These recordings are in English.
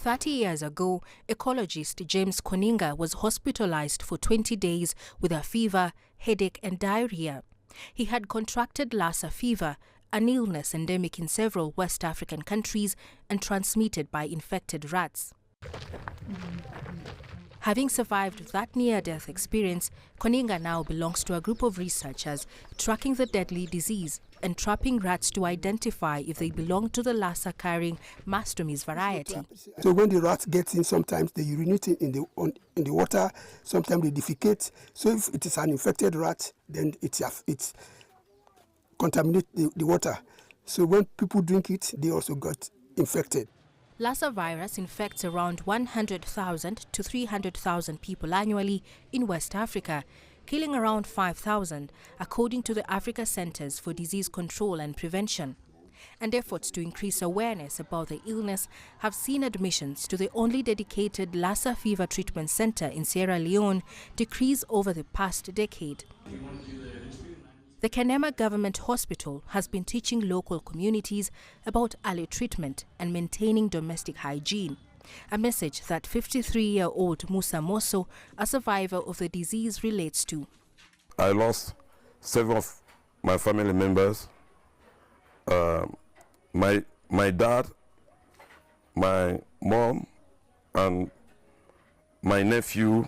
30 years ago, ecologist James Koninga was hospitalized for 20 days with a fever, headache and diarrhea. He had contracted Lassa fever, an illness endemic in several West African countries and transmitted by infected rats. Having survived that near-death experience, Koninga now belongs to a group of researchers tracking the deadly disease and trapping rats to identify if they belong to the Lassa-carrying Mastomys variety. So when the rats get in, sometimes they urinate in the water, sometimes they defecate. So if it is an infected rat, then it contaminates the water. So when people drink it, they also got infected. Lassa virus infects around 100,000 to 300,000 people annually in West Africa, killing around 5,000, according to the Africa Centers for Disease Control and Prevention. And efforts to increase awareness about the illness have seen admissions to the only dedicated Lassa fever treatment center in Sierra Leone decrease over the past decade. The Kanema Government Hospital has been teaching local communities about early treatment and maintaining domestic hygiene, a message that 53-year-old Musa Mosso, a survivor of the disease, relates to. I lost several of my family members, my dad, my mom, and my nephew,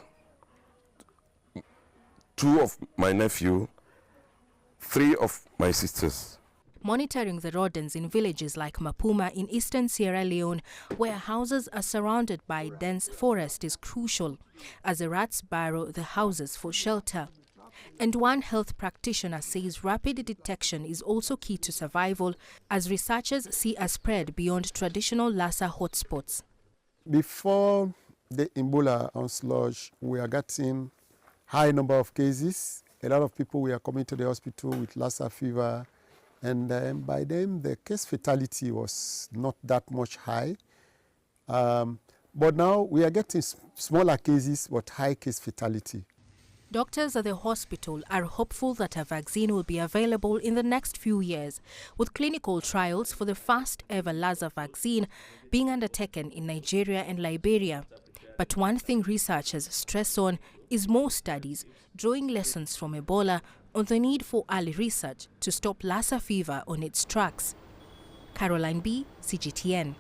two of my nephew, three of my sisters. Monitoring the rodents in villages like Mapuma in eastern Sierra Leone, where houses are surrounded by dense forest, is crucial, as the rats burrow the houses for shelter. And one health practitioner says rapid detection is also key to survival, as researchers see a spread beyond traditional Lassa hotspots. Before the Ebola onslaught, we are getting high number of cases. A lot of people were coming to the hospital with Lassa fever, and by then the case fatality was not that much high. But now we are getting smaller cases but high case fatality. Doctors at the hospital are hopeful that a vaccine will be available in the next few years, with clinical trials for the first ever Lassa vaccine being undertaken in Nigeria and Liberia. But one thing researchers stress on is more studies, drawing lessons from Ebola on the need for early research to stop Lassa fever on its tracks. Caroline B., CGTN.